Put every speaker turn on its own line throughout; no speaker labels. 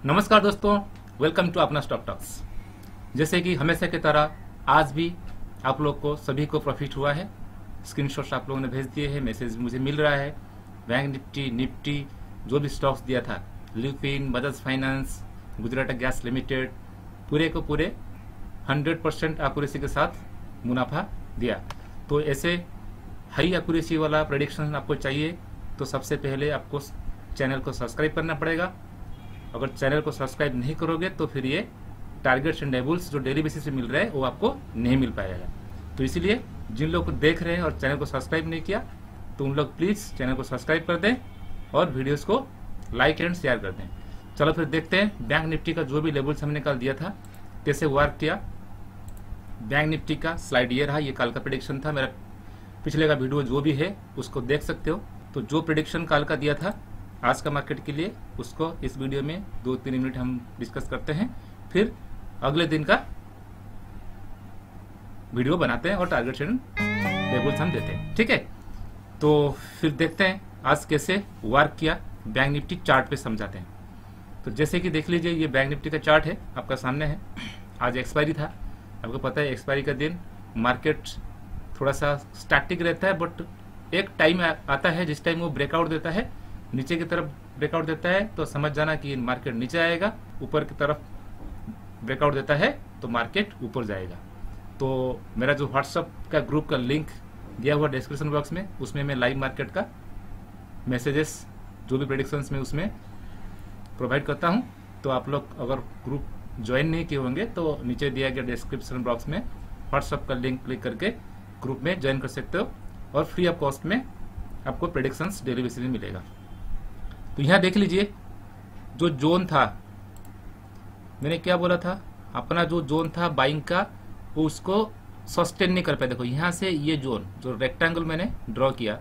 नमस्कार दोस्तों, welcome to अपना स्टॉक टॉक्स। जैसे कि हमेशा की तरह आज भी आप लोग को सभी को प्रॉफिट हुआ है। स्क्रीनशॉट्स आप लोगों ने भेज दिए हैं, मैसेज मुझे मिल रहा है। बैंक निफ्टी जो भी स्टॉक्स दिया था, Lupin, Bajaj finance, Gujarat gas limited, पूरे को पूरे 100% एक्यूरेसी के साथ मुनाफा दिया। तो ऐसे हाई एक्यूरेसी वाला प्रेडिक्शन आपको चाहिए तो सबसे पहले आपको चैनल को सब्सक्राइब करना पड़ेगा। अगर चैनल को सब्सक्राइब नहीं करोगे तो फिर ये टारगेट्स एंड लेवल्स जो डेली बेसिस पे मिल रहे हैं वो आपको नहीं मिल पाएगा। तो इसीलिए जिन लोग को देख रहे हैं और चैनल को सब्सक्राइब नहीं किया तो उन लोग प्लीज़ चैनल को सब्सक्राइब कर दें और वीडियोस को लाइक एंड शेयर कर दें। चलो फिर देखते हैं बैंक निफ्टी का जो भी लेवल्स हमने कल दिया था कैसे वर्क किया। बैंक निफ्टी का स्लाइड ये रहा, ये कल का प्रेडिक्शन था। मेरा पिछले का वीडियो जो भी है उसको देख सकते हो। तो जो प्रेडिक्शन कल का दिया था आज का मार्केट के लिए, उसको इस वीडियो में 2-3 मिनट हम डिस्कस करते हैं, फिर अगले दिन का वीडियो बनाते हैं और टारगेट एंड लेवल्स हम देते हैं। ठीक है, तो फिर देखते हैं आज कैसे वर्क किया। बैंक निफ्टी चार्ट पे समझाते हैं। तो जैसे कि देख लीजिए, ये बैंक निफ्टी का चार्ट है, आपका सामने है। आज एक्सपायरी था, आपको पता है एक्सपायरी का दिन मार्केट थोड़ा सा स्टैटिक रहता है, बट एक टाइम आता है जिस टाइम वो ब्रेकआउट देता है, नीचे की तरफ ब्रेकआउट देता है तो समझ जाना कि मार्केट नीचे आएगा। ऊपर की तरफ ब्रेकआउट देता है तो मार्केट ऊपर जाएगा। तो मेरा जो व्हाट्सएप का ग्रुप का लिंक दिया हुआ डिस्क्रिप्शन बॉक्स में, उसमें मैं लाइव मार्केट का मैसेजेस जो भी प्रेडिक्शंस में उसमें प्रोवाइड करता हूं। तो आप लोग अगर ग्रुप ज्वाइन नहीं किए होंगे तो नीचे दिया गया डिस्क्रिप्शन बॉक्स में व्हाट्सएप का लिंक क्लिक करके ग्रुप में ज्वाइन कर सकते हो और फ्री ऑफ कॉस्ट में आपको प्रेडिक्शंस डेली बेसिस में मिलेगा। तो यहाँ देख लीजिए, जो जोन था, मैंने क्या बोला था, अपना जो जोन था बाइंग का वो उसको सस्टेन नहीं कर पाया। देखो यहाँ से ये जोन जो रेक्टेंगल मैंने ड्रॉ किया,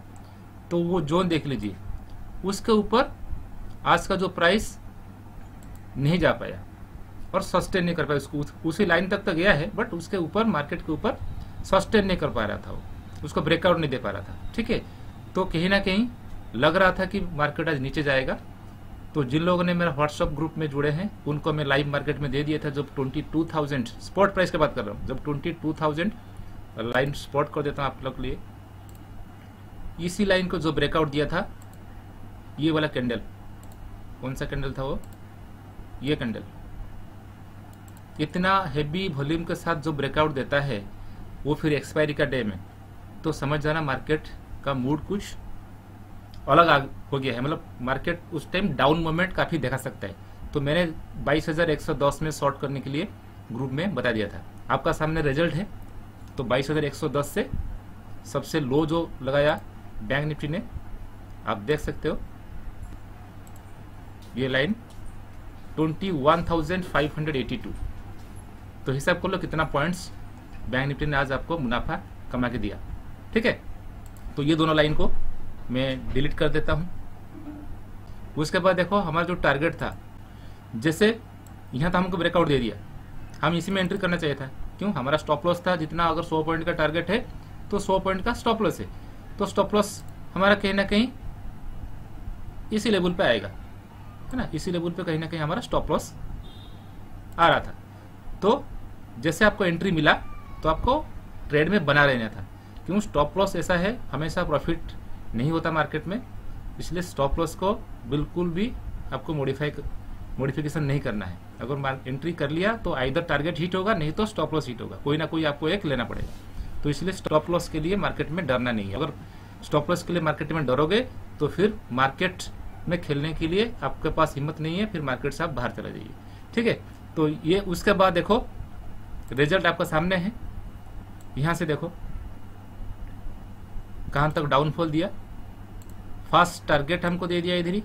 तो वो जोन देख लीजिए, उसके ऊपर आज का जो प्राइस नहीं जा पाया और सस्टेन नहीं कर पाया। उसको उसी लाइन तक तो गया है बट उसके ऊपर, मार्केट के ऊपर सस्टेन नहीं कर पा रहा था, वो उसको ब्रेकआउट नहीं दे पा रहा था। ठीक है, तो कहीं ना कहीं लग रहा था कि मार्केट आज नीचे जाएगा। तो जिन लोगों ने मेरा व्हाट्सएप ग्रुप में जुड़े हैं उनको मैं लाइव मार्केट में दे दिया था। जब 22,000 स्पॉट प्राइस की बात कर रहा हूँ, जब 22,000 लाइन स्पॉट कर देता हूँ आप लोग के लिए, इसी लाइन को जो ब्रेकआउट दिया था, ये वाला कैंडल, कौन सा कैंडल था वो, ये कैंडल, इतना हैवी वॉल्यूम के साथ जो ब्रेकआउट देता है वो फिर एक्सपायरी का डे में, तो समझ जाना मार्केट का मूड कुछ अलग हो गया है। मतलब मार्केट उस टाइम डाउन मोमेंट काफी दिखा सकता है। तो मैंने 22,110 में शॉर्ट करने के लिए ग्रुप में बता दिया था। आपका सामने रिजल्ट है। तो 22,110 से सबसे लो जो लगाया बैंक निफ्टी ने, आप देख सकते हो, ये लाइन 21,582। तो हिसाब कर लो कितना पॉइंट्स बैंक निफ्टी ने आज आपको मुनाफा कमा के दिया। ठीक है, तो ये दोनों लाइन को मैं डिलीट कर देता हूं। उसके बाद देखो हमारा जो टारगेट था, जैसे यहाँ तो हमको ब्रेकआउट दे दिया, हम इसी में एंट्री करना चाहिए था। क्यों, हमारा स्टॉप लॉस था जितना, अगर 100 पॉइंट का टारगेट है तो 100 पॉइंट का स्टॉप लॉस है। तो स्टॉप लॉस हमारा कहीं ना कहीं इसी लेवल पे आएगा, है ना, इसी लेवल पे कहीं ना कहीं हमारा स्टॉप लॉस आ रहा था। तो जैसे आपको एंट्री मिला तो आपको ट्रेड में बना रहना था। क्यों, स्टॉप लॉस ऐसा है, हमेशा प्रॉफिट नहीं होता मार्केट में, इसलिए स्टॉप लॉस को बिल्कुल भी आपको मॉडिफिकेशन नहीं करना है। अगर एंट्री कर लिया तो आइदर टारगेट हिट होगा, नहीं तो स्टॉप लॉस हिट होगा, कोई ना कोई आपको एक लेना पड़ेगा। तो इसलिए स्टॉप लॉस के लिए मार्केट में डरना नहीं है। अगर स्टॉप लॉस के लिए मार्केट में डरोगे तो फिर मार्केट में खेलने के लिए आपके पास हिम्मत नहीं है, फिर मार्केट से आप बाहर चले जाइए। ठीक है, तो ये उसके बाद देखो रिजल्ट आपका सामने है। यहां से देखो कहां तक डाउनफॉल दिया। फास्ट टारगेट हमको दे दिया इधर ही,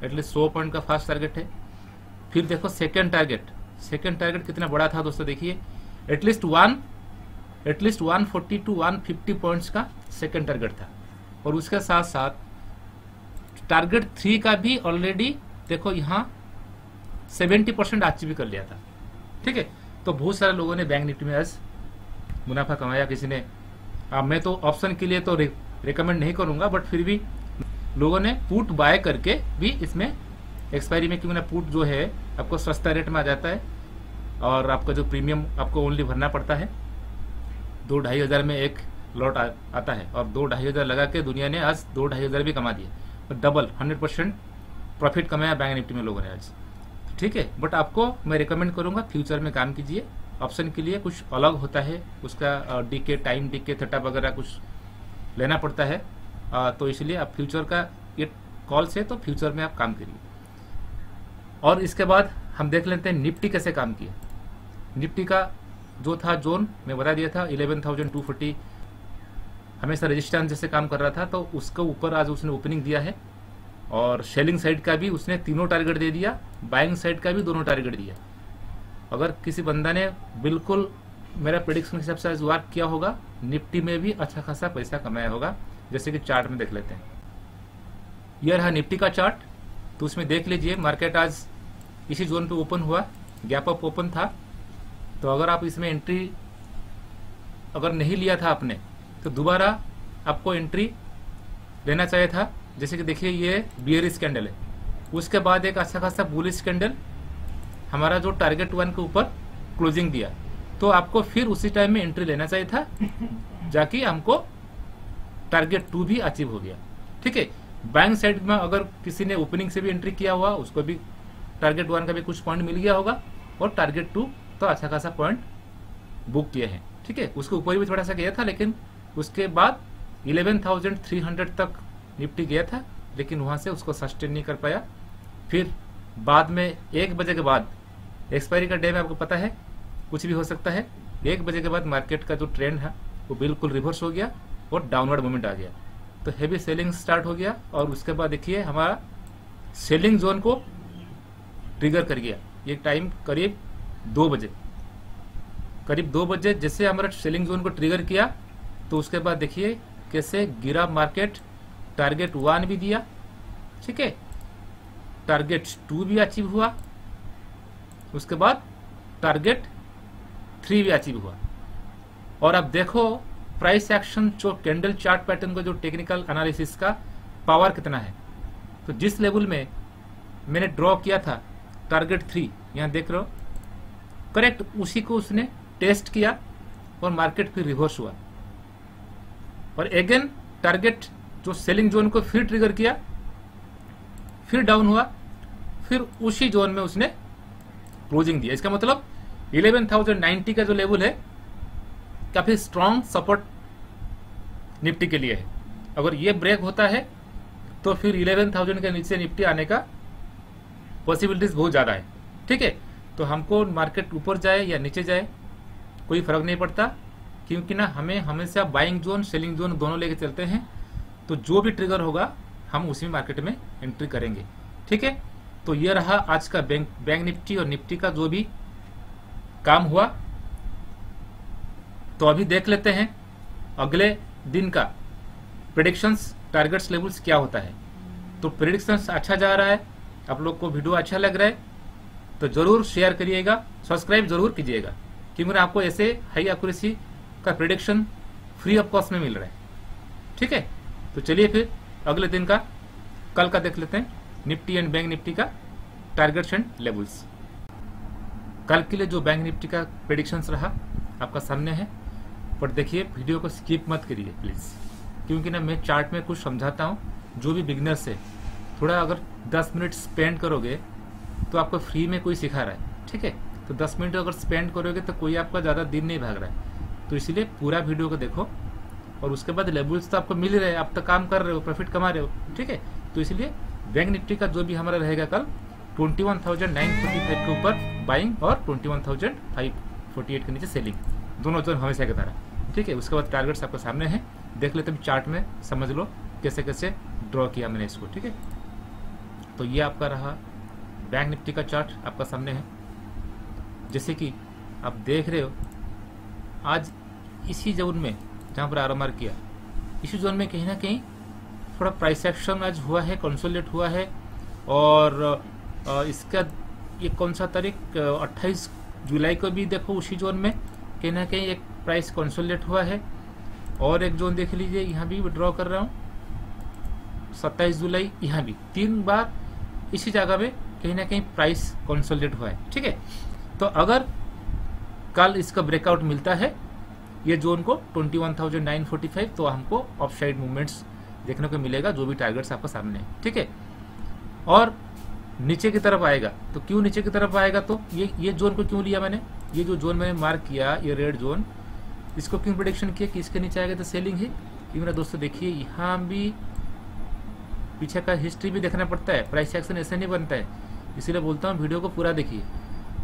एटलीस्ट 100 पॉइंट का फास्ट टारगेट है। फिर देखो सेकंड टारगेट कितना बड़ा था दोस्तों, देखिए एटलीस्ट 140 to 150 पॉइंट्स का सेकंड टारगेट था। और उसके साथ साथ टारगेट 3 का भी ऑलरेडी देखो यहाँ 70% अचीव कर लिया था। ठीक है, तो बहुत सारे लोगों ने बैंक निफ्टी में आज मुनाफा कमाया। किसी ने, मैं तो ऑप्शन के लिए तो रिकमेंड नहीं करूंगा, बट फिर भी लोगों ने पुट बाय करके भी इसमें एक्सपायरी में क्योंकि ना पुट जो है आपको सस्ता रेट में आ जाता है और आपका जो प्रीमियम आपको ओनली भरना पड़ता है 2-2.5 हज़ार में एक लॉट आता है और 2-2.5 हज़ार लगा के दुनिया ने आज 2-2.5 हज़ार भी कमा दिए और डबल 100% प्रॉफिट कमाया बैंक निफ्टी में लोगों ने आज। ठीक है, बट आपको मैं रिकमेंड करूंगा फ्यूचर में काम कीजिए। ऑप्शन के लिए कुछ अलग होता है, उसका डीके, टाइम डीके, थीटा वगैरह कुछ लेना पड़ता है, तो इसलिए आप फ्यूचर का ये कॉल से तो फ्यूचर में आप काम करिए। और इसके बाद हम देख लेते हैं निफ्टी कैसे काम किया। निफ्टी का जो था जोन मैं बता दिया था 11,240 हमेशा रेजिस्टेंस जैसे काम कर रहा था, तो उसके ऊपर आज उसने ओपनिंग दिया है और सेलिंग साइड का भी उसने तीनों टारगेट दे दिया, बाइंग साइड का भी दोनों टारगेट दिया। अगर किसी बंदा ने बिल्कुल मेरा प्रेडिक्शन के हिसाब से आज वर्क किया होगा, निफ्टी में भी अच्छा खासा पैसा कमाया होगा। जैसे कि चार्ट में देख लेते हैं, यह रहा निफ्टी का चार्ट। तो उसमें देख लीजिए मार्केट आज इसी जोन पे ओपन हुआ, गैप अप ओपन था। तो अगर आप इसमें एंट्री अगर नहीं लिया था आपने तो दोबारा आपको एंट्री लेना चाहिए था। जैसे कि देखिए ये बियरिश कैंडल है, उसके बाद एक अच्छा खासा बुलिश कैंडल हमारा जो टारगेट 1 के ऊपर क्लोजिंग दिया, तो आपको फिर उसी टाइम में एंट्री लेना चाहिए था, जाके हमको टारगेट 2 भी अचीव हो गया। ठीक है, बैंक साइड में अगर किसी ने ओपनिंग से भी एंट्री किया हुआ उसको भी टारगेट 1 का भी कुछ पॉइंट मिल गया होगा और टारगेट 2 तो अच्छा खासा पॉइंट बुक किए हैं। ठीक है, उसके ऊपर भी थोड़ा सा गया था, लेकिन उसके बाद 11,300 तक निफ्टी गया था, लेकिन वहां से उसको सस्टेन नहीं कर पाया। फिर बाद में 1 बजे के बाद, एक्सपायरी का डे में आपको पता है कुछ भी हो सकता है, 1 बजे के बाद मार्केट का जो ट्रेंड है वो बिल्कुल रिवर्स हो गया और डाउनवर्ड मूवमेंट आ गया, तो हेवी सेलिंग स्टार्ट हो गया। और उसके बाद देखिए हमारा सेलिंग जोन को ट्रिगर कर गया। ये टाइम करीब 2 बजे जैसे हमारा सेलिंग जोन को ट्रिगर किया, तो उसके बाद देखिए कैसे गिरा मार्केट। टारगेट 1 भी दिया, ठीक है, टारगेट 2 भी अचीव हुआ, उसके बाद टारगेट 3 भी अचीव हुआ। और अब देखो प्राइस एक्शन जो कैंडल चार्ट पैटर्न का जो टेक्निकल एनालिसिस का पावर कितना है। तो जिस लेवल में मैंने ड्रॉ किया था टारगेट 3, यहां देख रहे हो करेक्ट उसी को उसने टेस्ट किया और मार्केट फिर रिवर्स हुआ और अगेन टारगेट जो सेलिंग जोन को फिर ट्रिगर किया, फिर डाउन हुआ, फिर उसी जोन में उसने क्लोजिंग दिया। इसका मतलब 11,090 का जो लेवल है काफी स्ट्रॉन्ग सपोर्ट निफ्टी के लिए है। अगर ये ब्रेक होता है तो फिर 11,000 के नीचे निफ्टी आने का पॉसिबिलिटीज बहुत ज्यादा है। ठीक है, तो हमको मार्केट ऊपर जाए या नीचे जाए कोई फर्क नहीं पड़ता, क्योंकि ना हमें हमेशा बाइंग जोन सेलिंग जोन दोनों लेके चलते हैं। तो जो भी ट्रिगर होगा हम उसी मार्केट में एंट्री करेंगे। ठीक है, तो ये रहा आज का बैंक निफ्टी और निफ्टी का जो भी काम हुआ। तो अभी देख लेते हैं अगले दिन का प्रेडिक्शंस, टारगेट्स, लेवल्स क्या होता है। तो प्रेडिक्शंस अच्छा जा रहा है, आप लोग को वीडियो अच्छा लग रहा है तो जरूर शेयर करिएगा, सब्सक्राइब जरूर कीजिएगा, क्योंकि आपको ऐसे हाई एक्यूरेसी का प्रेडिक्शन फ्री ऑफ कॉस्ट में मिल रहा है। ठीक है, तो चलिए फिर अगले दिन का कल का देख लेते हैं निफ्टी एंड बैंक निफ्टी का टारगेट्स एंड लेवल्स। कल के लिए जो बैंक निफ्टी का प्रेडिक्शंस रहा आपका सामने है, पर देखिए वीडियो को स्किप मत करिए प्लीज, क्योंकि ना मैं चार्ट में कुछ समझाता हूँ जो भी बिगनर्स है, थोड़ा अगर 10 मिनट स्पेंड करोगे तो आपको फ्री में कोई सिखा रहा है। ठीक है, तो 10 मिनट अगर स्पेंड करोगे तो कोई आपका ज़्यादा दिन नहीं भाग रहा है, तो इसलिए पूरा वीडियो को देखो। और उसके बाद लेवल्स तो आपको मिल रहे हैं, आप तो काम कर रहे हो, प्रॉफिट कमा रहे हो। ठीक है, तो इसलिए बैंक निफ्टी का जो भी हमारा रहेगा कल 21,945 के ऊपर बाइंग और 21,548 के नीचे सेलिंग, दोनों जोन हमेशा की तरह। ठीक है, उसके बाद टारगेट्स आपके सामने हैं, देख लेते हैं चार्ट में, समझ लो कैसे कैसे ड्रॉ किया मैंने इसको। ठीक है, तो ये आपका रहा बैंक निफ्टी का चार्ट आपका सामने है। जैसे कि आप देख रहे हो आज इसी जोन में जहाँ पर आरएमआर किया, इसी जोन में कहीं ना कहीं थोड़ा प्राइस एक्शन आज हुआ है, कंसोलिडेट हुआ है। और इसका ये कौन सा तारीख 28 जुलाई को भी देखो उसी जोन में कहीं ना कहीं एक प्राइस कंसोलिडेट हुआ है। और एक जोन देख लीजिए, यहाँ भी ड्रॉ कर रहा हूँ 27 जुलाई, यहाँ भी 3 बार इसी जगह पे कहीं ना कहीं प्राइस कंसोलिडेट हुआ है। ठीक है, तो अगर कल इसका ब्रेकआउट मिलता है ये जोन को 21,945, तो हमको ऑफ साइड मूवमेंट्स देखने को मिलेगा, जो भी टारगेट्स आपके सामने है। ठीक है, और नीचे की तरफ आएगा तो क्यों नीचे की तरफ आएगा, तो ये जोन को क्यों लिया मैंने, ये जो जोन मैंने मार्क किया ये रेड जोन, इसको क्यों प्रेडिक्शन किया कि इसके नीचे आएगा तो सेलिंग है। ये मेरा दोस्तों देखिए यहाँ भी पीछे का हिस्ट्री भी देखना पड़ता है, प्राइस एक्शन ऐसे नहीं बनता है, इसीलिए बोलता हूँ वीडियो को पूरा देखिए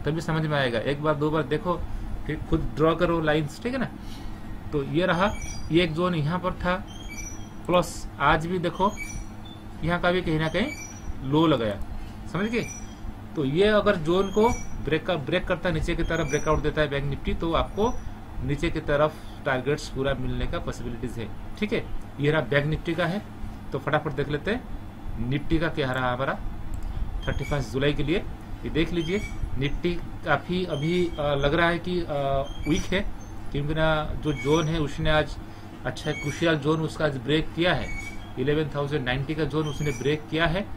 तभी समझ में आएगा। एक बार दो बार देखो फिर खुद ड्रॉ करो लाइंस, ठीक है ना। तो ये रहा, ये एक जोन यहाँ पर था, प्लस आज भी देखो यहाँ का भी कहीं ना कहीं लो लगाया, समझ गए। तो ये अगर जोन को ब्रेक करता है, नीचे की तरफ ब्रेकआउट देता है बैंक निफ्टी, तो आपको नीचे की तरफ टारगेट्स पूरा मिलने का पॉसिबिलिटीज है। ठीक है, ये रहा बैंक निफ्टी का है, तो फटाफट देख लेते हैं निफ्टी का क्या रहा हमारा 31 जुलाई के लिए। ये देख लीजिए निफ्टी काफ़ी अभी लग रहा है कि वीक है, क्योंकि ना जो जोन है उसने आज अच्छा क्रूशियल जोन उसका आज ब्रेक किया है, 11,090 का जोन उसने ब्रेक किया है।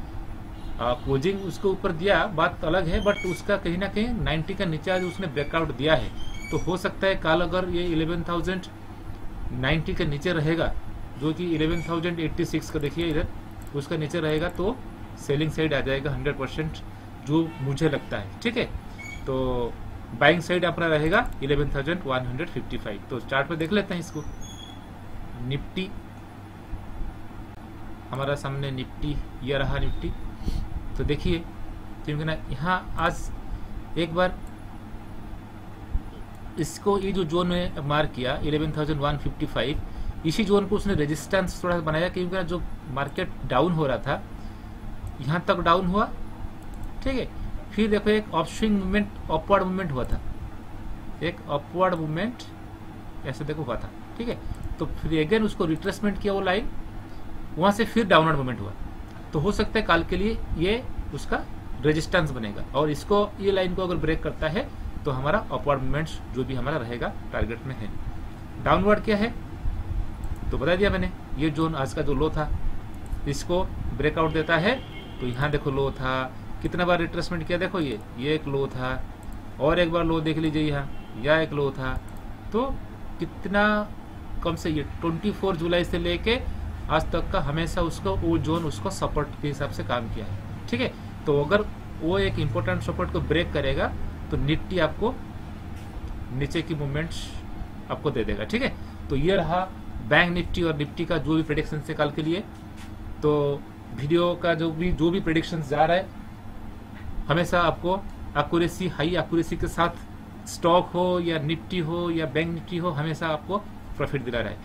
क्लोजिंग उसके ऊपर दिया बात अलग है, बट उसका कहीं ना कहीं 90 का नीचे आज उसने ब्रेकआउट दिया है। तो हो सकता है कल अगर ये 11,090 के नीचे रहेगा, जो कि 11,086 का देखिए इधर उसका नीचे रहेगा, तो सेलिंग साइड आ जाएगा 100%, जो मुझे लगता है। ठीक है, तो बाइंग साइड अपना रहेगा 11,155। तो चार्ट पे देख लेते हैं इसको। निफ्टी हमारा सामने निफ्टी ये रहा निफ्टी, तो देखिए क्योंकि ना यहाँ आज एक बार इसको ये जो जोन में मार्क किया 11,155, इसी जोन को उसने रेजिस्टेंस थोड़ा बनाया, क्योंकि ना जो मार्केट डाउन हो रहा था यहाँ तक डाउन हुआ। ठीक है, फिर देखो एक अपस्विंग मूवमेंट, अपवर्ड मूवमेंट हुआ था, एक अपवर्ड मूवमेंट ऐसे देखो हुआ था। ठीक है, तो फिर अगेन उसको रिट्रेसमेंट किया वो लाइन, वहां से फिर डाउनवर्ड मूवमेंट हुआ। तो हो सकता है कल के लिए ये उसका रेजिस्टेंस बनेगा, और इसको ये लाइन को अगर ब्रेक करता है तो हमारा अपवर्ड मूवमेंट्स जो भी हमारा रहेगा टारगेट में है। डाउनवर्ड क्या है तो बता दिया मैंने, ये जोन आज का जो लो था इसको ब्रेकआउट देता है, तो यहाँ देखो लो था, कितना बार रिट्रेसमेंट किया, देखो ये एक लो था, और एक बार लो देख लीजिए यहाँ, यह एक लो था। तो कितना कम से ये 24 जुलाई से लेके आज तक का हमेशा उसको वो जोन उसको सपोर्ट के हिसाब से काम किया है। ठीक है, तो अगर वो एक इम्पोर्टेंट सपोर्ट को ब्रेक करेगा तो निफ्टी आपको नीचे की मूवमेंट्स आपको दे देगा। ठीक है, तो ये रहा बैंक निफ्टी और निफ्टी का जो भी प्रेडिक्शन है कल के लिए। तो वीडियो का जो भी प्रेडिक्शन जा रहा है, हमेशा आपको एक्यूरेसी, हाई एक्यूरेसी के साथ स्टॉक हो या निफ्टी हो या बैंक निफ्टी हो, हमेशा आपको प्रॉफिट दिला रहा है।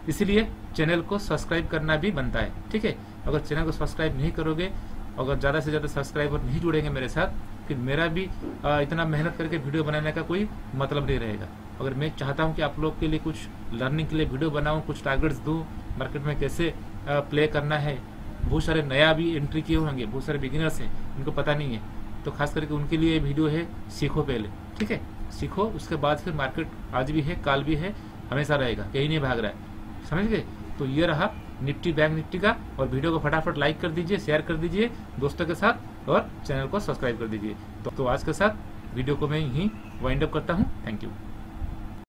इसीलिए चैनल को सब्सक्राइब करना भी बनता है। ठीक है, अगर चैनल को सब्सक्राइब नहीं करोगे, अगर ज़्यादा से ज़्यादा सब्सक्राइबर नहीं जुड़ेंगे मेरे साथ, फिर मेरा भी इतना मेहनत करके वीडियो बनाने का कोई मतलब नहीं रहेगा। अगर मैं चाहता हूं कि आप लोग के लिए कुछ लर्निंग के लिए वीडियो बनाऊं, कुछ टारगेट्स दूं, मार्केट में कैसे प्ले करना है, बहुत सारे नया भी एंट्री किए होंगे, बहुत सारे बिगिनर्स हैं उनको पता नहीं है, तो खास करके उनके लिए वीडियो है, सीखो पहले। ठीक है, सीखो, उसके बाद फिर मार्केट आज भी है, काल भी है, हमेशा रहेगा, कहीं नहीं भाग रहा है, समझ गए। तो ये रहा निफ्टी बैंक निफ्टी का, और वीडियो को फटाफट लाइक कर दीजिए, शेयर कर दीजिए दोस्तों के साथ, और चैनल को सब्सक्राइब कर दीजिए। तो आज के साथ वीडियो को मैं यहीं वाइंड अप करता हूँ। Thank you.